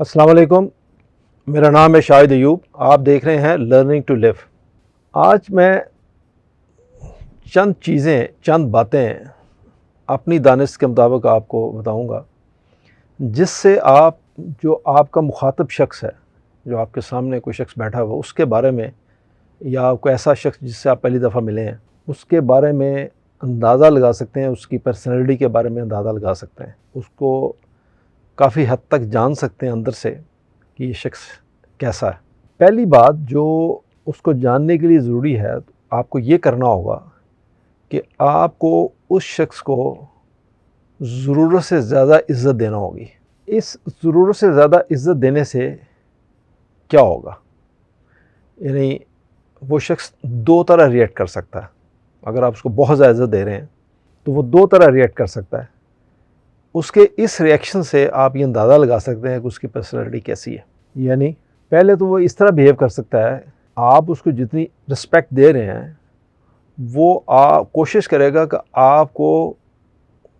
अस्सलाम वालेकुम। मेरा नाम है शाहिद अयूब। आप देख रहे हैं लर्निंग टू लिव। आज मैं चंद बातें अपनी दानिश के मुताबिक आपको बताऊंगा, जिससे आप जो आपका मुखातब शख्स है, जो आपके सामने कोई शख्स बैठा हुआ, उसके बारे में, या कोई ऐसा शख्स जिससे आप पहली दफ़ा मिले हैं, उसके बारे में अंदाज़ा लगा सकते हैं, उसकी पर्सनैलिटी के बारे में अंदाज़ा लगा सकते हैं, उसको काफ़ी हद तक जान सकते हैं अंदर से कि ये शख्स कैसा है। पहली बात जो उसको जानने के लिए ज़रूरी है, आपको ये करना होगा कि आपको उस शख्स को ज़रूरत से ज़्यादा इज़्ज़त देना होगी। इस ज़रूरत से ज़्यादा इज़्ज़त देने से क्या होगा, यानी वो शख्स दो तरह रिएक्ट कर सकता है। अगर आप उसको बहुत ज़्यादा इज़्ज़त दे रहे हैं तो वो दो तरह रिएक्ट कर सकता है। उसके इस रिएक्शन से आप ये अंदाज़ा लगा सकते हैं कि उसकी पर्सनैलिटी कैसी है। यानी पहले तो वो इस तरह बिहेव कर सकता है, आप उसको जितनी रिस्पेक्ट दे रहे हैं वो कोशिश करेगा कि आपको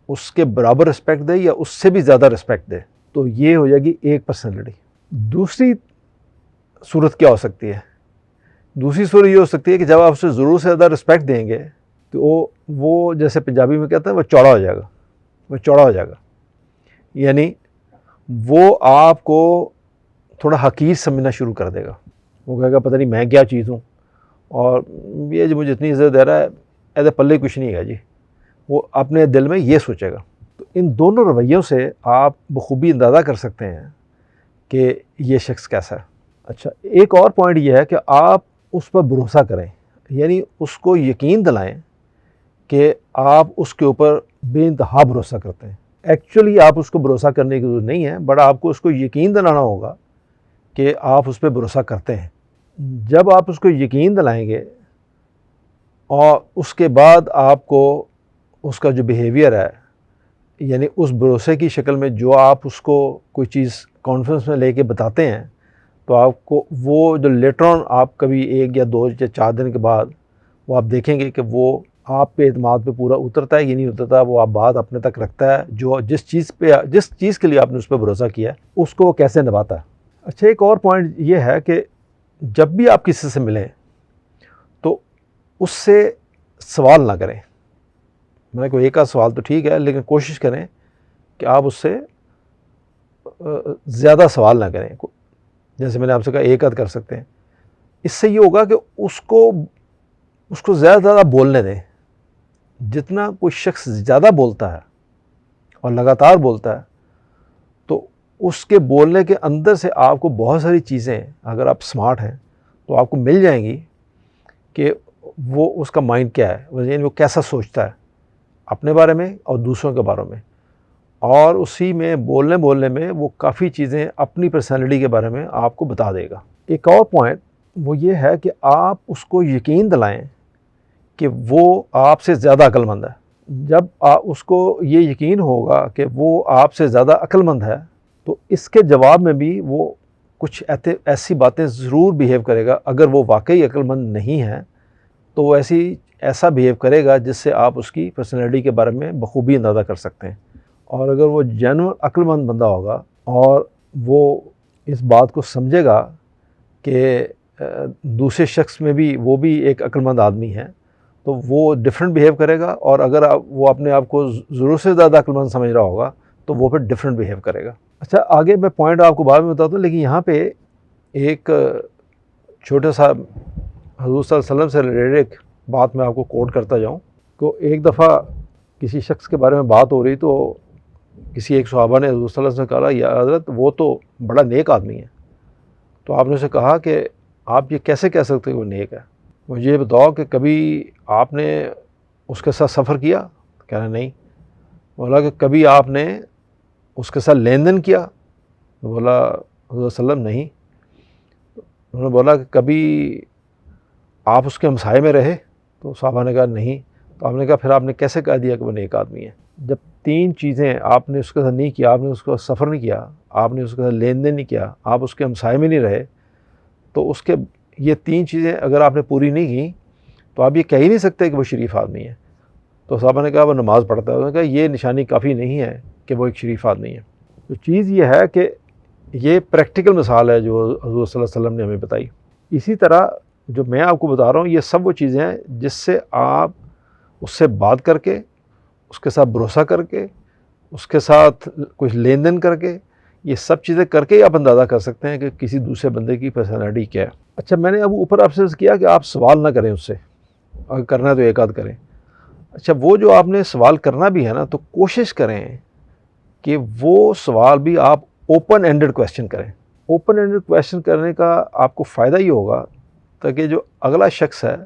उसके बराबर रिस्पेक्ट दे या उससे भी ज़्यादा रिस्पेक्ट दे। तो ये हो जाएगी एक पर्सनैलिटी। दूसरी सूरत क्या हो सकती है? दूसरी सूरत ये हो सकती है कि जब आप उसे ज़रूरत से ज़्यादा रिस्पेक्ट देंगे तो वो जैसे पंजाबी में कहते हैं, वो चौड़ा हो जाएगा। वो चौड़ा हो जाएगा, यानी वो आपको थोड़ा हकीर समझना शुरू कर देगा। वो कहेगा पता नहीं मैं क्या चीज़ हूँ, और ये जो मुझे इतनी इज़्ज़त दे रहा है, ऐसे पल्ले कुछ नहीं है जी। वो अपने दिल में ये सोचेगा। तो इन दोनों रवैयों से आप बखूबी अंदाज़ा कर सकते हैं कि ये शख्स कैसा है। अच्छा, एक और पॉइंट ये है कि आप उस पर भरोसा करें, यानी उसको यकीन दिलाएं कि आप उसके ऊपर बेइंतहा भरोसा करते हैं। एक्चुअली आप उसको भरोसा करने की ज़रूरत नहीं है, बट आपको उसको यकीन दिलाना होगा कि आप उस पर भरोसा करते हैं। जब आप उसको यकीन दिलाएंगे और उसके बाद आपको उसका जो बिहेवियर है, यानी उस भरोसे की शक्ल में जो आप उसको कोई चीज़ कॉन्फिडेंस में लेके बताते हैं, तो आपको वो जो लेटर ऑन आप कभी 1 या 2 या 4 दिन के बाद वो आप देखेंगे कि वो आप पे एतमाद पे पूरा उतरता है या नहीं उतरता। वो आप बात अपने तक रखता है, जो जिस चीज़ के लिए आपने उस पर भरोसा किया है उसको वो कैसे निभाता है। अच्छा, एक और पॉइंट ये है कि जब भी आप किसी से मिलें तो उससे सवाल ना करें। मैंने कोई एक आध सवाल तो ठीक है, लेकिन कोशिश करें कि आप उससे ज़्यादा सवाल ना करें। जैसे मैंने आपसे कहा, एक आध कर सकते हैं। इससे ये होगा कि उसको ज़्यादा बोलने दें। जितना कोई शख्स ज़्यादा बोलता है और लगातार बोलता है, तो उसके बोलने के अंदर से आपको बहुत सारी चीज़ें, अगर आप स्मार्ट हैं तो आपको मिल जाएंगी कि वो उसका माइंड क्या है, यानी वो कैसा सोचता है अपने बारे में और दूसरों के बारे में। और उसी में बोलने में वो काफ़ी चीज़ें अपनी पर्सनैलिटी के बारे में आपको बता देगा। एक और पॉइंट वो ये है कि आप उसको यकीन दिलाएं कि वो आपसे ज़्यादा अक्लमंद है। जब उसको ये यकीन होगा कि वो आपसे ज़्यादा अक्लमंद है, तो इसके जवाब में भी वो कुछ ऐसी बातें ज़रूर बिहेव करेगा। अगर वो वाकई अक्लमंद नहीं है तो वो ऐसा बिहेव करेगा जिससे आप उसकी पर्सनैलिटी के बारे में बखूबी अंदाज़ा कर सकते हैं। और अगर वो जेन्युइन अक्लमंद बंदा होगा और वो इस बात को समझेगा कि दूसरे शख्स में भी वो भी एक अक्लमंद आदमी है, तो वो डिफरेंट बिहेव करेगा। और अगर वो अपने आप को ज़रूरत से ज़्यादा अक्लमंद समझ रहा होगा तो वो फिर डिफरेंट बिहेव करेगा। अच्छा, आगे मैं पॉइंट आपको बाद में बताता हूँ, लेकिन यहाँ पे एक छोटा सा हुज़ूर सल्लल्लाहु अलैहि वसल्लम से रिलेटेड एक बात मैं आपको कोट करता जाऊँ। तो एक दफ़ा किसी शख्स के बारे में बात हो रही, तो किसी एक सहाबा ने हुज़ूर सल्लल्लाहु अलैहि वसल्लम से कहा, या हज़रत वो तो बड़ा नेक आदमी है। तो आपने उसे कहा कि आप ये कैसे कह सकते हो वो नेक है? मुझे ये बताओ कि कभी आपने उसके साथ सफ़र किया? कह रहा नहीं। बोला कि कभी आपने उसके साथ लेन देन किया? तो बोला हुज़ूर सल्लम नहीं। उन्होंने बोला कि कभी आप उसके हमसाये में रहे? तो साहबा ने कहा नहीं। तो आपने कहा फिर आपने कैसे कह दिया कि वो नेक आदमी है? जब 3 चीज़ें आपने उसके साथ नहीं किया, आपने उसका सफ़र नहीं किया, आपने उसके साथ लेन देन नहीं किया, आप उसके हमसाये में नहीं रहे, तो उसके ये 3 चीज़ें अगर आपने पूरी नहीं की तो आप ये कह ही नहीं सकते कि वो शरीफ आदमी है। तो साहबा ने कहा वो नमाज़ पढ़ता है। उन्होंने कहा ये निशानी काफ़ी नहीं है कि वो एक शरीफ आदमी है। तो चीज़ ये है कि ये प्रैक्टिकल मिसाल है जो हज़रत सल्लल्लाहु अलैहि वसल्लम ने हमें बताई। इसी तरह जो मैं आपको बता रहा हूँ ये सब वो चीज़ें हैं जिससे आप उससे बात करके, उसके साथ भरोसा करके, उसके साथ कुछ लेन देन करके, ये सब चीज़ें करके ही आप अंदाज़ा कर सकते हैं कि किसी दूसरे बंदे की पर्सनैलिटी क्या है। अच्छा, मैंने अब ऊपर आपसे किया कि आप सवाल ना करें उससे, अगर करना है तो एक आध करें। अच्छा, वो जो आपने सवाल करना भी है ना, तो कोशिश करें कि वो सवाल भी आप ओपन एंडेड क्वेश्चन करें। ओपन एंडेड क्वेश्चन करने का आपको फ़ायदा ये होगा ताकि जो अगला शख्स है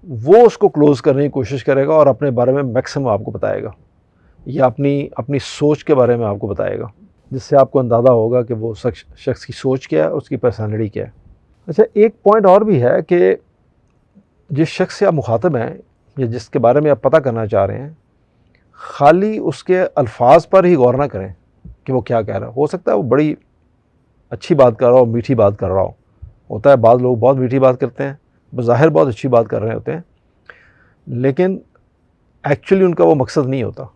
वो उसको क्लोज़ करने की कोशिश करेगा और अपने बारे में मैक्सिमम आपको बताएगा या अपनी अपनी सोच के बारे में आपको बताएगा, जिससे आपको अंदाज़ा होगा कि वो शख्स की सोच क्या है, उसकी पर्सनैलिटी क्या है। अच्छा, एक पॉइंट और भी है कि जिस शख्स से आप मुखातब हैं या जिसके बारे में आप पता करना चाह रहे हैं, खाली उसके अल्फाज पर ही गौर ना करें कि वो क्या कह रहा है। हो सकता है वो बड़ी अच्छी बात कर रहा हो, मीठी बात कर रहा हो। होता है बाद लोग बहुत मीठी बात करते हैं, बज़ाहिर बहुत अच्छी बात कर रहे होते हैं, लेकिन एक्चुअली उनका वो मकसद नहीं होता।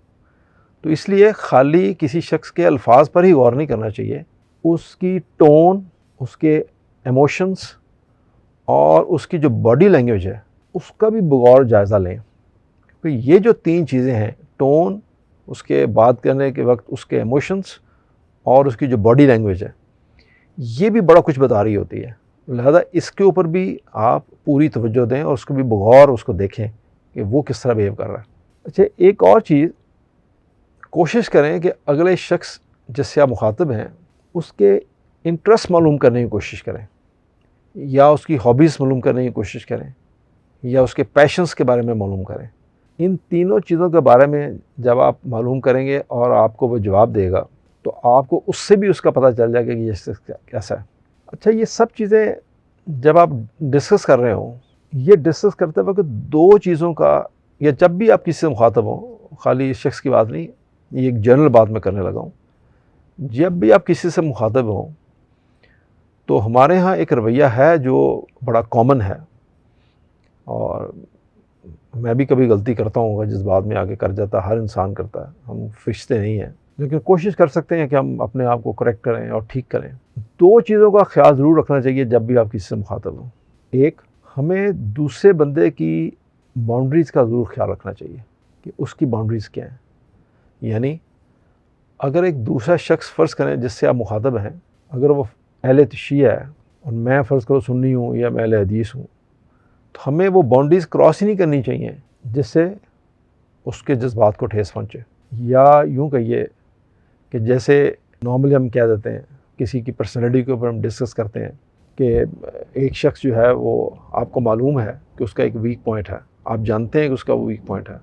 तो इसलिए खाली किसी शख्स के अल्फाज पर ही गौर नहीं करना चाहिए, उसकी टोन, उसके इमोशंस और उसकी जो बॉडी लैंग्वेज है उसका भी बगौर जायज़ा लें। तो ये जो तीन चीज़ें हैं, टोन, उसके बात करने के वक्त उसके इमोशंस और उसकी जो बॉडी लैंग्वेज है, ये भी बड़ा कुछ बता रही होती है। लिहाजा इसके ऊपर भी आप पूरी तवज्जो दें और उसको भी बगौर उसको देखें कि वो किस तरह बिहेव कर रहा है। अच्छा, एक और चीज़, कोशिश करें कि अगले शख्स जिससे आप मुखातिब हैं उसके इंटरेस्ट मालूम करने की कोशिश करें या उसकी हॉबीज़ मालूम करने की कोशिश करें या उसके पैशंस के बारे में मालूम करें। इन तीनों चीज़ों के बारे में जब आप मालूम करेंगे और आपको वो जवाब देगा तो आपको उससे भी उसका पता चल जाएगा कि ये शख्स कैसा है। अच्छा, ये सब चीज़ें जब आप डिस्कस कर रहे हों, ये डिस्कस करते वक्त दो चीज़ों का, या जब भी आप किसी से मुखातब हों, खाली इस शख्स की बात नहीं, ये एक जनरल बात मैं करने लगा हूँ, जब भी आप किसी से मुखातब हों तो हमारे यहाँ एक रवैया है जो बड़ा कॉमन है और मैं भी कभी गलती करता हूँ, जिस बात में आगे कर जाता, हर इंसान करता है, हम फरिश्ते नहीं हैं, लेकिन कोशिश कर सकते हैं कि हम अपने आप को करेक्ट करें और ठीक करें। दो चीज़ों का ख्याल ज़रूर रखना चाहिए जब भी आप किसी से मुखातब हों। एक, हमें दूसरे बंदे की बाउंड्रीज़ का ज़रूर ख्याल रखना चाहिए कि उसकी बाउंड्रीज़ क्या हैं। यानी अगर एक दूसरा शख्स, फ़र्ज़ करें जिससे आप मुखातब हैं, अगर वो अहले तशय्युअ है और मैं फ़र्ज़ करो सुन्नी हूँ या मैं अहले हदीस हूँ, तो हमें वो बाउंड्रीज़ क्रॉस ही नहीं करनी चाहिए जिससे उसके जज्बात को ठेस पहुँचे। या यूँ कहिए कि जैसे नॉर्मली हम कह देते हैं, किसी की पर्सनैलिटी के ऊपर हम डिस्कस करते हैं कि एक शख्स जो है वो आपको मालूम है कि उसका एक वीक पॉइंट है, आप जानते हैं कि उसका वो वीक पॉइंट है,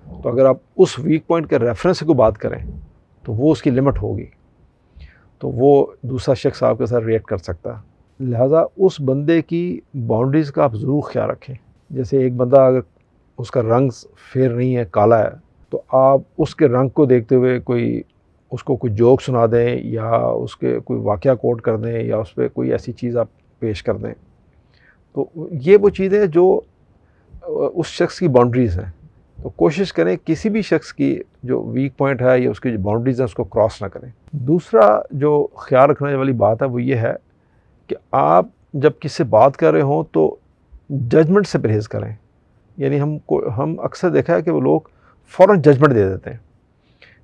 तो अगर आप उस वीक पॉइंट के रेफरेंस से कोई बात करें तो वो उसकी लिमिट होगी, तो वो दूसरा शख्स आपके साथ रिएक्ट कर सकता है। लिहाजा उस बंदे की बाउंड्रीज़ का आप ज़रूर ख्याल रखें। जैसे एक बंदा अगर उसका रंग फेयर नहीं है, काला है, तो आप उसके रंग को देखते हुए उसको कोई जोक सुना दें या उसके कोई वाक़या कोट कर दें या उस पर कोई ऐसी चीज़ आप पेश कर दें, तो ये वो चीज़ें जो उस शख्स की बाउंड्रीज़ हैं। तो कोशिश करें किसी भी शख्स की जो वीक पॉइंट है या उसकी जो बाउंड्रीज़ हैं उसको क्रॉस ना करें। दूसरा जो ख्याल रखने वाली बात है वो ये है कि आप जब किसी से बात कर रहे हों तो जजमेंट से परहेज़ करें। यानी हम अक्सर देखा है कि वो लोग फ़ौरन जजमेंट दे देते हैं।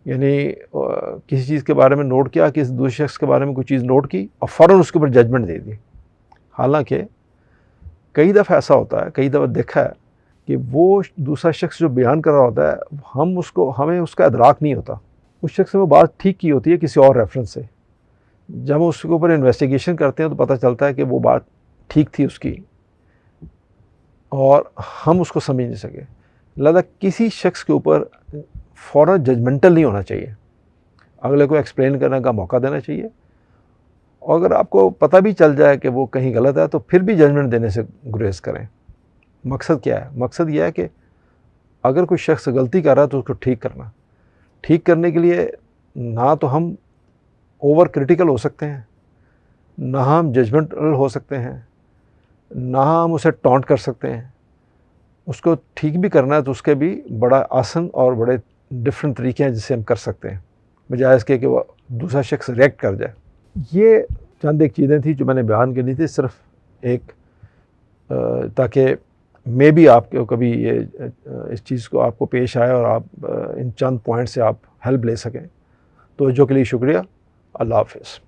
यानी किसी चीज़ के बारे में नोट किया, किसी दूसरे शख्स के बारे में कोई चीज़ नोट की और फ़ौरन उसके ऊपर जजमेंट दे दी। हालांकि कई दफ़ा ऐसा होता है, कई दफ़ा देखा है कि वो दूसरा शख्स जो बयान कर रहा होता है, हमें उसका इदराक नहीं होता। उस शख्स ने वो बात ठीक की होती है किसी और रेफरेंस से। जब हम उसके ऊपर इन्वेस्टिगेशन करते हैं तो पता चलता है कि वो बात ठीक थी उसकी और हम उसको समझ नहीं सके। लिहाजा किसी शख्स के ऊपर फ़ौरन जजमेंटल नहीं होना चाहिए, अगले को एक्सप्लेन करने का मौका देना चाहिए। और अगर आपको पता भी चल जाए कि वो कहीं गलत है तो फिर भी जजमेंट देने से गुरेज करें। मकसद क्या है? मकसद यह है कि अगर कोई शख्स गलती कर रहा है तो उसको ठीक करने के लिए ना तो हम ओवर क्रिटिकल हो सकते हैं, ना हम जजमेंटल हो सकते हैं, ना हम उसे टॉन्ट कर सकते हैं। उसको ठीक भी करना है तो उसके भी बड़ा आसान और बड़े डिफरेंट तरीके हैं जिससे हम कर सकते हैं, बजाय इसके कि वो दूसरा शख्स रिएक्ट कर जाए। ये चंद एक चीज़ें थी जो मैंने बयान करनी थी, सिर्फ एक ताकि मे भी आपको कभी ये इस चीज़ को आपको पेश आए और आप इन चंद पॉइंट से आप हेल्प ले सकें। तो जो के लिए शुक्रिया। अल्लाह हाफ़िज़।